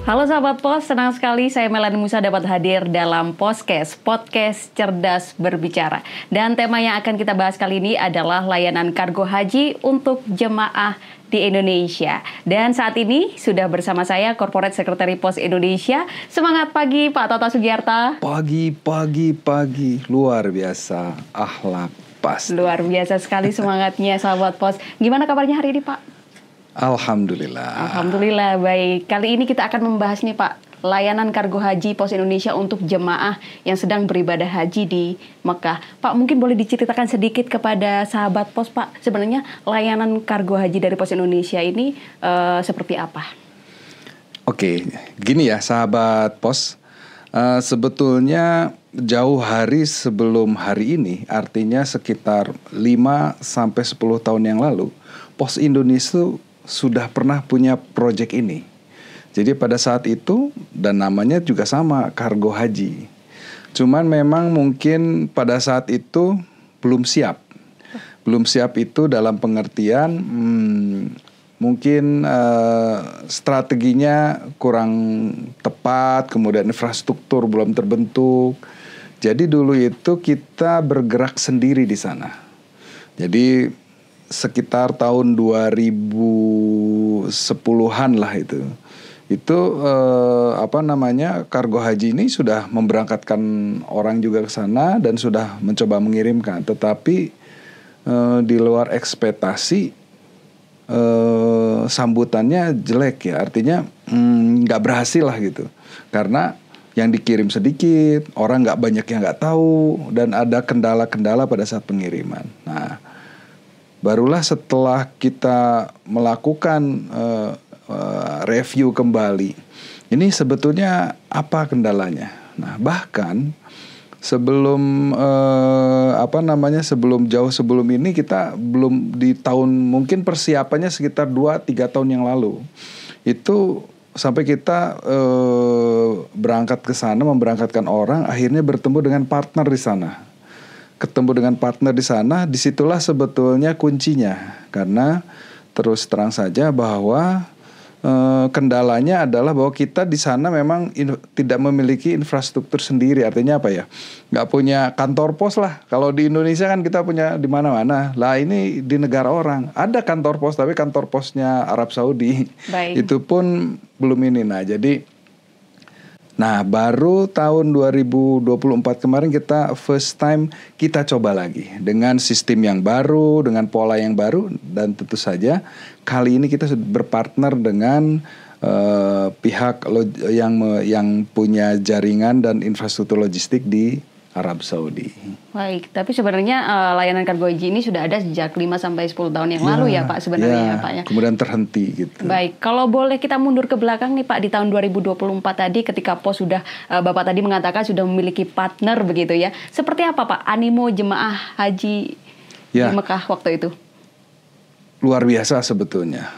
Halo sahabat Pos, senang sekali saya Melani Musa dapat hadir dalam Podcast Cerdas Berbicara. Dan tema yang akan kita bahas kali ini adalah layanan kargo haji untuk jemaah di Indonesia. Dan saat ini sudah bersama saya Corporate Secretary Pos Indonesia. Semangat pagi Pak Toto Sugiyarta. Pagi, luar biasa, akhlak pas. Luar biasa sekali semangatnya sahabat Pos. Gimana kabarnya hari ini Pak? Alhamdulillah, baik. Kali ini kita akan membahas nih Pak, layanan kargo haji Pos Indonesia untuk jemaah yang sedang beribadah haji di Mekah. Pak, mungkin boleh diceritakan sedikit kepada sahabat Pos Pak, sebenarnya layanan kargo haji dari Pos Indonesia ini seperti apa? Oke, gini ya sahabat Pos, sebetulnya jauh hari sebelum hari ini, artinya sekitar 5-10 tahun yang lalu, Pos Indonesia sudah pernah punya proyek ini. Jadi pada saat itu, dan namanya juga sama, kargo haji. Cuman memang mungkin pada saat itu belum siap. Belum siap itu dalam pengertian mungkin strateginya kurang tepat, kemudian infrastruktur belum terbentuk. Jadi dulu itu kita bergerak sendiri di sana. Jadi sekitar tahun 2010-an lah itu kargo haji ini sudah memberangkatkan orang juga ke sana dan sudah mencoba mengirimkan, tetapi di luar ekspektasi sambutannya jelek ya, artinya nggak berhasil lah gitu, karena yang dikirim sedikit, orang nggak banyak yang nggak tahu, dan ada kendala-kendala pada saat pengiriman. Nah, barulah setelah kita melakukan review kembali, ini sebetulnya apa kendalanya. Nah, bahkan sebelum jauh sebelum ini, kita belum di tahun, mungkin persiapannya sekitar 2-3 tahun yang lalu. Itu sampai kita berangkat ke sana, memberangkatkan orang, akhirnya bertemu dengan partner di sana. Disitulah sebetulnya kuncinya. Karena terus terang saja bahwa kendalanya adalah bahwa kita di sana memang tidak memiliki infrastruktur sendiri. Artinya apa ya? Nggak punya kantor pos lah. Kalau di Indonesia kan kita punya di mana-mana. Lah ini di negara orang ada kantor pos, tapi kantor posnya Arab Saudi. Baik. Itu pun belum ini. Nah, baru tahun 2024 kemarin kita first time kita coba lagi dengan sistem yang baru, dengan pola yang baru, dan tentu saja kali ini kita sudah berpartner dengan pihak yang punya jaringan dan infrastruktur logistik di Arab Saudi. Baik, tapi sebenarnya layanan kargo haji ini sudah ada sejak 5-10 tahun yang lalu ya Pak sebenarnya ya Pak ya. Kemudian terhenti gitu. Baik, kalau boleh kita mundur ke belakang nih Pak, di tahun 2024 tadi ketika Pos sudah Bapak tadi mengatakan sudah memiliki partner begitu ya. Seperti apa Pak animo jemaah haji di Mekah waktu itu? Luar biasa sebetulnya.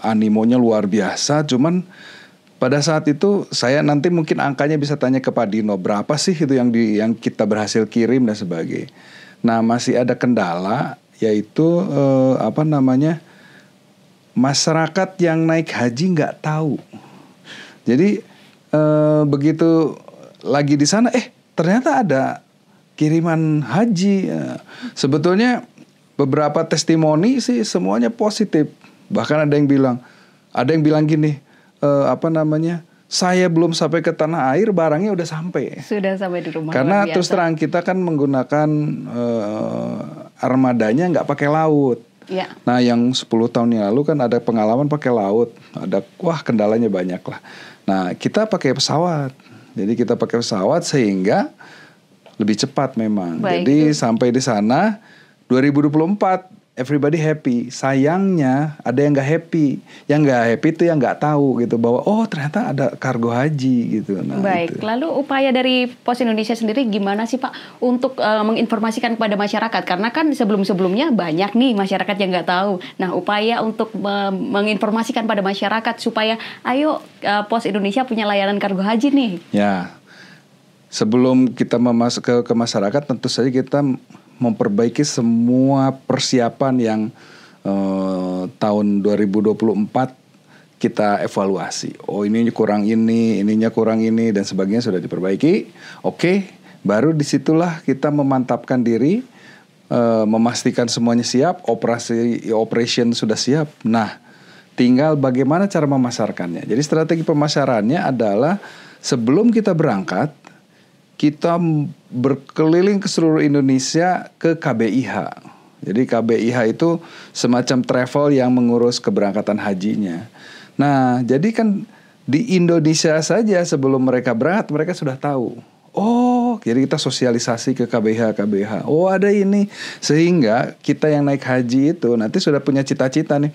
Animonya luar biasa, cuman pada saat itu saya nanti mungkin angkanya bisa tanya ke Pak Dino, berapa sih itu yang kita berhasil kirim dan sebagainya. Nah, masih ada kendala, yaitu masyarakat yang naik haji nggak tahu. Jadi begitu lagi di sana, ternyata ada kiriman haji. Sebetulnya beberapa testimoni sih semuanya positif. Bahkan ada yang bilang gini. Saya belum sampai ke tanah air, barangnya udah sampai. Sudah sampai di rumah. Karena terus terang kita kan menggunakan armadanya nggak pakai laut. Ya. Nah, yang 10 tahun yang lalu kan ada pengalaman pakai laut, kendalanya banyak lah. Nah, kita pakai pesawat. Jadi kita pakai pesawat sehingga lebih cepat memang. Baik. Jadi sampai di sana 2024. Everybody happy. Sayangnya ada yang nggak happy. Yang nggak happy itu yang nggak tahu gitu, bahwa ternyata ada kargo haji gitu. Nah, baik. Itu. Lalu upaya dari Pos Indonesia sendiri gimana sih Pak untuk menginformasikan kepada masyarakat? Karena kan sebelumnya banyak nih masyarakat yang nggak tahu. Nah, upaya untuk menginformasikan pada masyarakat supaya ayo Pos Indonesia punya layanan kargo haji nih. Ya. Sebelum kita masuk ke masyarakat, tentu saja kita memperbaiki semua persiapan yang tahun 2024 kita evaluasi. Oh ininya kurang ini, ininya kurang ini dan sebagainya sudah diperbaiki. Oke, baru disitulah kita memantapkan diri, memastikan semuanya siap, operation sudah siap. Nah, tinggal bagaimana cara memasarkannya. Jadi strategi pemasarannya adalah sebelum kita berangkat, kita berkeliling ke seluruh Indonesia ke KBIH. Jadi KBIH itu semacam travel yang mengurus keberangkatan hajinya. Nah, jadi kan di Indonesia saja sebelum mereka berangkat, mereka sudah tahu. Oh, jadi kita sosialisasi ke KBIH. Oh, ada ini. Sehingga kita yang naik haji itu nanti sudah punya cita-cita nih.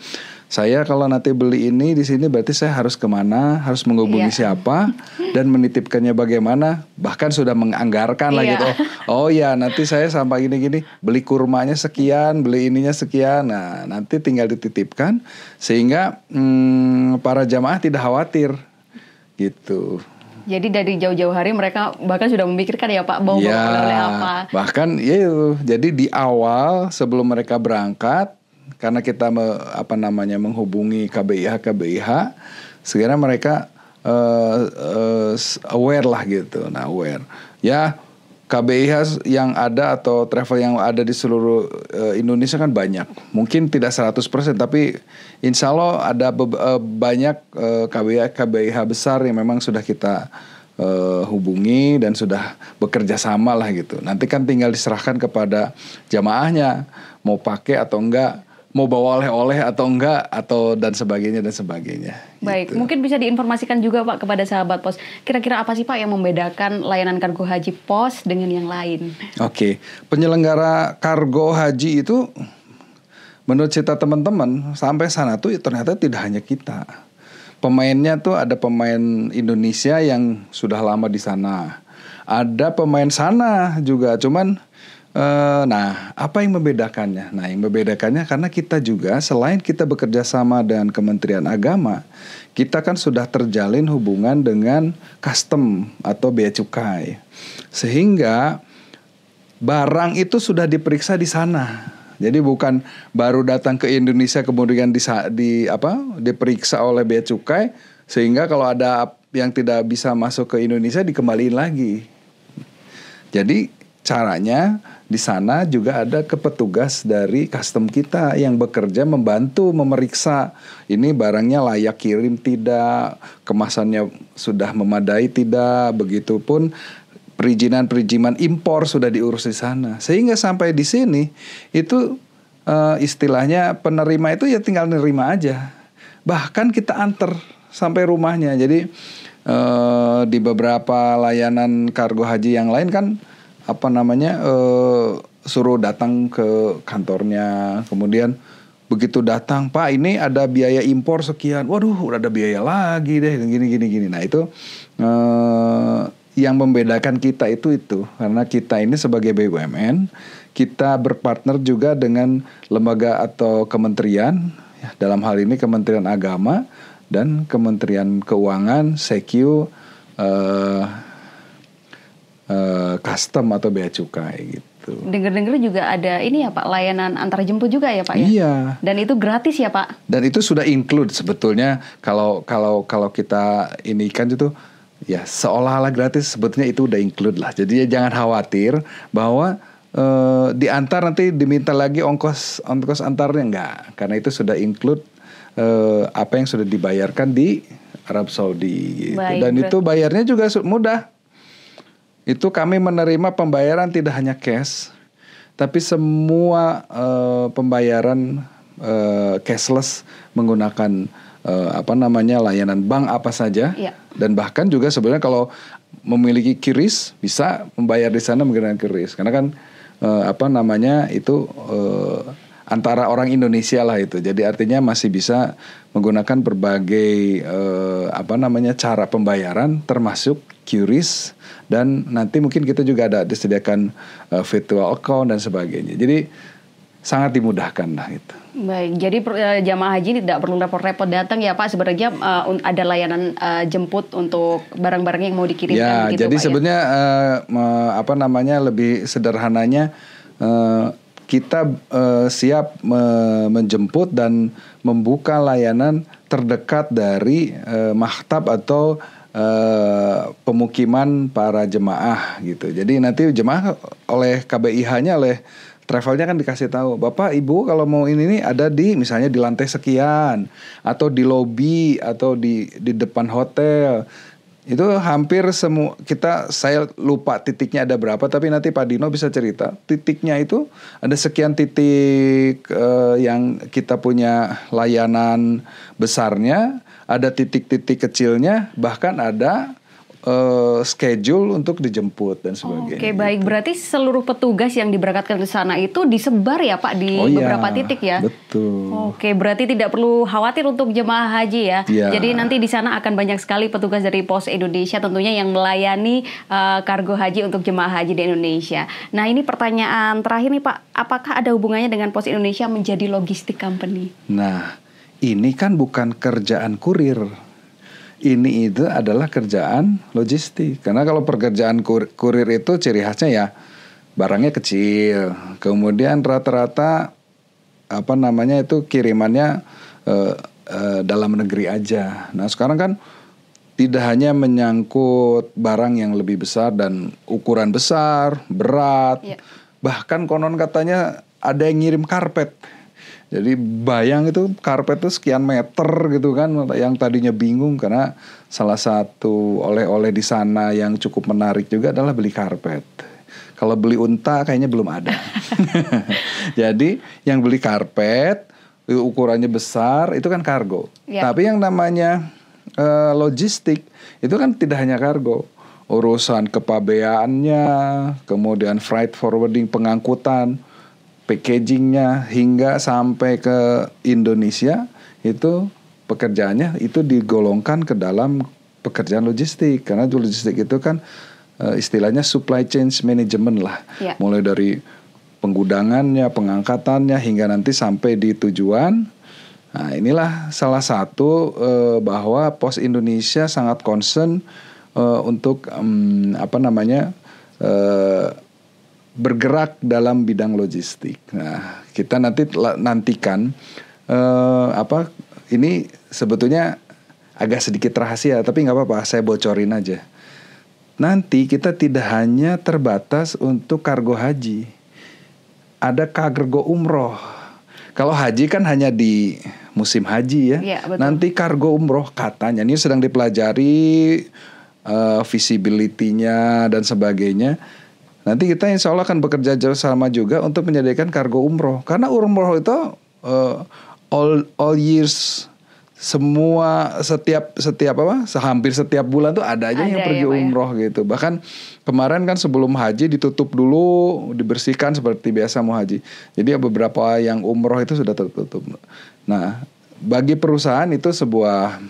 Saya kalau nanti beli ini di sini berarti saya harus kemana, harus menghubungi siapa, dan menitipkannya bagaimana. Bahkan sudah menganggarkan lah gitu. Oh ya, nanti saya sampai gini-gini, beli kurmanya sekian, beli ininya sekian. Nah, nanti tinggal dititipkan sehingga para jamaah tidak khawatir gitu. Jadi dari jauh-jauh hari mereka bahkan sudah memikirkan ya Pak, bawa oleh-oleh apa. Bahkan ya itu. Jadi di awal sebelum mereka berangkat, karena kita menghubungi KBIH, sekarang mereka aware lah gitu. Nah, aware. Ya, KBIH yang ada atau travel yang ada di seluruh Indonesia kan banyak. Mungkin tidak 100%, tapi insya Allah ada banyak KBIH besar yang memang sudah kita hubungi dan sudah bekerja sama lah gitu. Nanti kan tinggal diserahkan kepada jamaahnya mau pakai atau enggak, mau bawa oleh-oleh atau enggak, atau dan sebagainya. Baik, gitu. Mungkin bisa diinformasikan juga Pak kepada sahabat pos. Kira-kira apa sih Pak yang membedakan layanan kargo haji pos dengan yang lain? Oke, penyelenggara kargo haji itu menurut cerita teman-teman sampai sana tuh ternyata tidak hanya kita. Pemainnya tuh ada pemain Indonesia yang sudah lama di sana. Ada pemain sana juga, cuman nah, apa yang membedakannya? Nah, yang membedakannya karena kita juga selain kita bekerja sama dengan Kementerian Agama, kita kan sudah terjalin hubungan dengan custom atau bea cukai. Sehingga barang itu sudah diperiksa di sana. Jadi bukan baru datang ke Indonesia kemudian diperiksa oleh bea cukai, sehingga kalau ada yang tidak bisa masuk ke Indonesia dikembaliin lagi. Jadi caranya di sana juga ada petugas dari custom kita yang bekerja membantu memeriksa ini barangnya layak kirim tidak, kemasannya sudah memadai tidak, begitupun perizinan impor sudah diurus di sana. Sehingga sampai di sini itu istilahnya penerima itu ya tinggal nerima aja. Bahkan kita antar sampai rumahnya. Jadi di beberapa layanan kargo haji yang lain kan suruh datang ke kantornya, kemudian begitu datang, Pak ini ada biaya impor sekian, waduh udah ada biaya lagi deh, gini. Nah itu yang membedakan kita itu karena kita ini sebagai BUMN, kita berpartner juga dengan lembaga atau kementerian, ya, dalam hal ini Kementerian Agama dan Kementerian Keuangan, Sekiu, custom atau bea cukai gitu. Dengar-dengar juga ada ini ya Pak, layanan antar jemput juga ya Pak ya? Iya. Dan itu gratis ya Pak? Dan itu sudah include sebetulnya kalau kita ini kan itu ya seolah-olah gratis, sebetulnya itu udah include lah. Jadi ya jangan khawatir bahwa diantar nanti diminta lagi ongkos antarnya, enggak, karena itu sudah include apa yang sudah dibayarkan di Arab Saudi gitu. Baik, dan itu bayarnya juga mudah. Itu kami menerima pembayaran tidak hanya cash, tapi semua pembayaran cashless menggunakan layanan bank apa saja. Ya. Dan bahkan juga sebenarnya kalau memiliki QRIS bisa membayar di sana menggunakan QRIS. Karena kan itu antara orang Indonesia lah itu. Jadi artinya masih bisa menggunakan berbagai cara pembayaran termasuk QRIS, dan nanti mungkin kita juga ada disediakan virtual account dan sebagainya. Jadi sangat dimudahkan lah itu. Baik, jadi jamaah haji tidak perlu repot-repot datang ya Pak. Sebenarnya ada layanan jemput untuk barang-barang yang mau dikirimkan. Ya, begitu, jadi Pak, sebenarnya lebih sederhananya kita siap menjemput dan membuka layanan terdekat dari maktab atau pemukiman para jemaah gitu. Jadi nanti jemaah oleh KBIH-nya, oleh travelnya kan dikasih tahu, Bapak Ibu kalau mau ini ada di misalnya di lantai sekian atau di lobi atau di depan hotel. Itu hampir semua saya lupa titiknya ada berapa, tapi nanti Pak Dino bisa cerita. Titiknya itu ada sekian titik yang kita punya layanan besarnya, ada titik-titik kecilnya, bahkan ada schedule untuk dijemput dan sebagainya. Oke, baik. Berarti seluruh petugas yang diberangkatkan ke sana itu disebar ya Pak di beberapa titik ya? Betul. Oke, berarti tidak perlu khawatir untuk jemaah haji ya. Ya. Jadi nanti di sana akan banyak sekali petugas dari Pos Indonesia tentunya yang melayani kargo haji untuk jemaah haji di Indonesia. Nah, ini pertanyaan terakhir nih Pak, apakah ada hubungannya dengan Pos Indonesia menjadi logistik company? Nah, ini kan bukan kerjaan kurir. Ini itu adalah kerjaan logistik. Karena kalau pekerjaan kurir itu ciri khasnya ya barangnya kecil. Kemudian rata-rata itu kirimannya dalam negeri aja. Nah, sekarang kan tidak hanya menyangkut barang yang lebih besar dan ukuran besar, berat. Ya. Bahkan konon katanya ada yang ngirim karpet. Jadi bayang itu karpet itu sekian meter gitu kan, yang tadinya bingung karena salah satu oleh-oleh di sana yang cukup menarik juga adalah beli karpet. Kalau beli unta kayaknya belum ada. Jadi yang beli karpet ukurannya besar itu kan kargo. Ya. Tapi yang namanya logistik itu kan tidak hanya kargo. Urusan kepabeaannya, kemudian freight forwarding, pengangkutan, packagingnya hingga sampai ke Indonesia itu pekerjaannya itu digolongkan ke dalam pekerjaan logistik, karena logistik itu kan istilahnya supply chain management lah, ya. Mulai dari penggudangannya, pengangkatannya hingga nanti sampai di tujuan. Nah, inilah salah satu bahwa Pos Indonesia sangat concern untuk bergerak dalam bidang logistik. Nah, kita nantikan ini sebetulnya agak sedikit rahasia, tapi nggak apa-apa, saya bocorin aja. Nanti kita tidak hanya terbatas untuk kargo haji, ada kargo umroh. Kalau haji kan hanya di musim haji ya. Ya, betul. Nanti kargo umroh katanya ini sedang dipelajari visibility-nya dan sebagainya. Nanti kita insya Allah akan bekerja sama juga untuk menyediakan kargo umroh. Karena umroh itu all years, hampir setiap bulan tuh ada aja yang pergi umroh gitu. Bahkan kemarin kan sebelum haji ditutup dulu, dibersihkan seperti biasa mau haji. Jadi beberapa yang umroh itu sudah tertutup. Nah, bagi perusahaan itu sebuah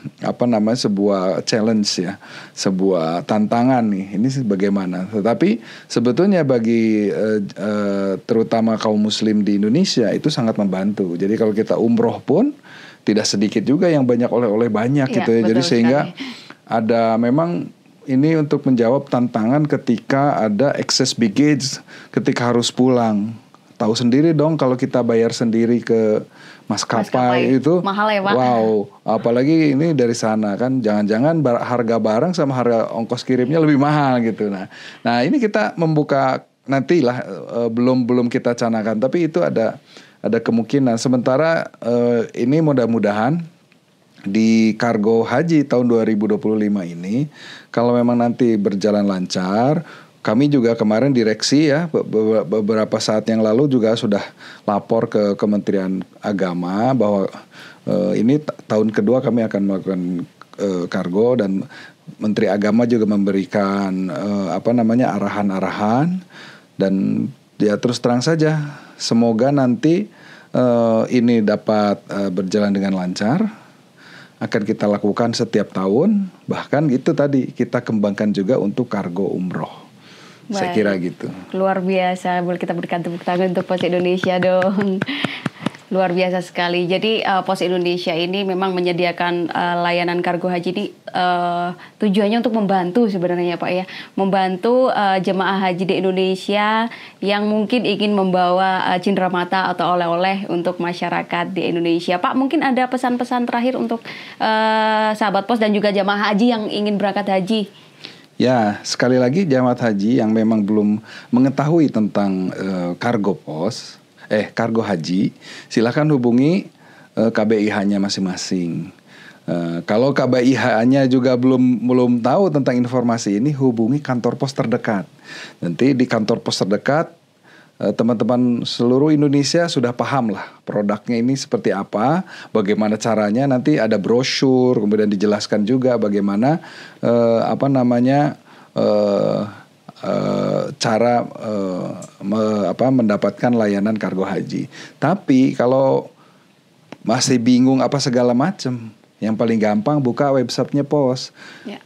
challenge ya, sebuah tantangan nih. Ini bagaimana? Tetapi sebetulnya bagi terutama kaum muslim di Indonesia itu sangat membantu. Jadi kalau kita umroh pun tidak sedikit juga yang banyak oleh-oleh banyak gitu ya. Jadi sehingga ada memang ini untuk menjawab tantangan ketika ada excess baggage ketika harus pulang. Tahu sendiri dong kalau kita bayar sendiri ke maskapai itu mahal ya Pak. Wow, apalagi ini dari sana kan, jangan-jangan harga barang sama harga ongkos kirimnya lebih mahal gitu. Nah ini kita membuka nantilah, belum kita canakan, tapi itu ada kemungkinan. Sementara ini mudah-mudahan di kargo haji tahun 2025 ini kalau memang nanti berjalan lancar. Kami juga kemarin direksi ya beberapa saat yang lalu juga sudah lapor ke Kementerian Agama bahwa ini tahun kedua kami akan melakukan kargo, dan Menteri Agama juga memberikan arahan-arahan, dan ya terus terang saja semoga nanti ini dapat berjalan dengan lancar. Akan kita lakukan setiap tahun, bahkan itu tadi kita kembangkan juga untuk kargo umroh. Baik. Saya kira gitu. Luar biasa, boleh kita berikan tepuk tangan untuk Pos Indonesia dong. Luar biasa sekali. Jadi Pos Indonesia ini memang menyediakan layanan kargo haji ini tujuannya untuk membantu sebenarnya Pak ya. Membantu jemaah haji di Indonesia yang mungkin ingin membawa cenderamata atau oleh-oleh untuk masyarakat di Indonesia. Pak, mungkin ada pesan-pesan terakhir untuk sahabat Pos dan juga jemaah haji yang ingin berangkat haji. Ya, sekali lagi jemaah haji yang memang belum mengetahui tentang kargo haji, silakan hubungi KBIH-nya masing-masing. Kalau KBIH-nya juga belum tahu tentang informasi ini, hubungi kantor pos terdekat. Nanti di kantor pos terdekat, teman-teman seluruh Indonesia sudah paham lah produknya ini seperti apa, bagaimana caranya. Nanti ada brosur, kemudian dijelaskan juga bagaimana cara mendapatkan layanan kargo haji. Tapi kalau masih bingung apa segala macam, yang paling gampang buka websitenya Pos,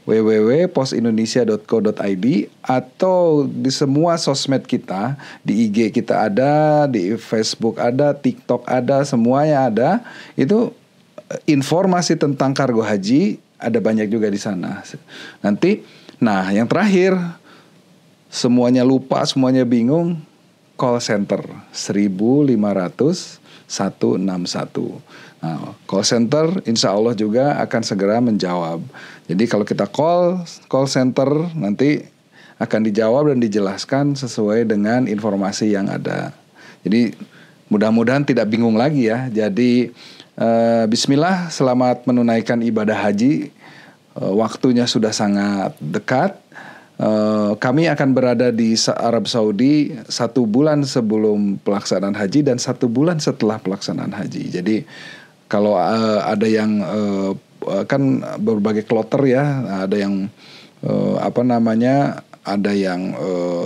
www.posindonesia.co.id, atau di semua sosmed kita, di IG kita ada, di Facebook ada, TikTok ada, semuanya ada. Itu informasi tentang kargo haji ada banyak juga di sana. Nanti, yang terakhir, semuanya lupa, semuanya bingung, call center 1.500.161. Call center insya Allah juga akan segera menjawab. Jadi kalau kita call center, nanti akan dijawab dan dijelaskan sesuai dengan informasi yang ada. Jadi mudah-mudahan tidak bingung lagi ya. Jadi bismillah, selamat menunaikan ibadah haji. Waktunya sudah sangat dekat. Kami akan berada di Arab Saudi 1 bulan sebelum pelaksanaan haji dan 1 bulan setelah pelaksanaan haji. Jadi kalau ada yang kan berbagai kloter ya, ada yang ada yang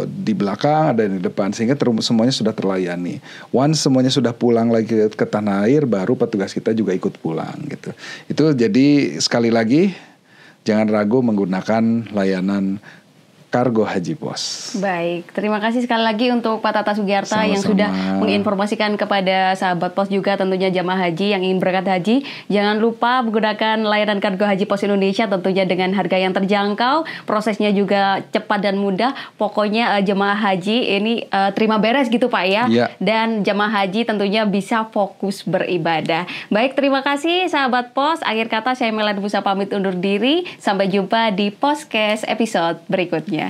di belakang, ada yang di depan, sehingga semuanya sudah terlayani. Once semuanya sudah pulang lagi ke tanah air, baru petugas kita juga ikut pulang gitu. Itu jadi sekali lagi jangan ragu menggunakan layanan kargo haji Pos. Baik, terima kasih sekali lagi untuk Pak Tata Sugiarta yang sudah menginformasikan kepada sahabat Pos juga tentunya jamaah haji yang ingin berangkat haji. Jangan lupa menggunakan layanan kargo haji Pos Indonesia tentunya dengan harga yang terjangkau, prosesnya juga cepat dan mudah. Pokoknya jamaah haji ini terima beres gitu Pak ya. Dan jamaah haji tentunya bisa fokus beribadah. Baik, terima kasih sahabat Pos. Akhir kata saya Melani Musa pamit undur diri. Sampai jumpa di Poscast episode berikutnya.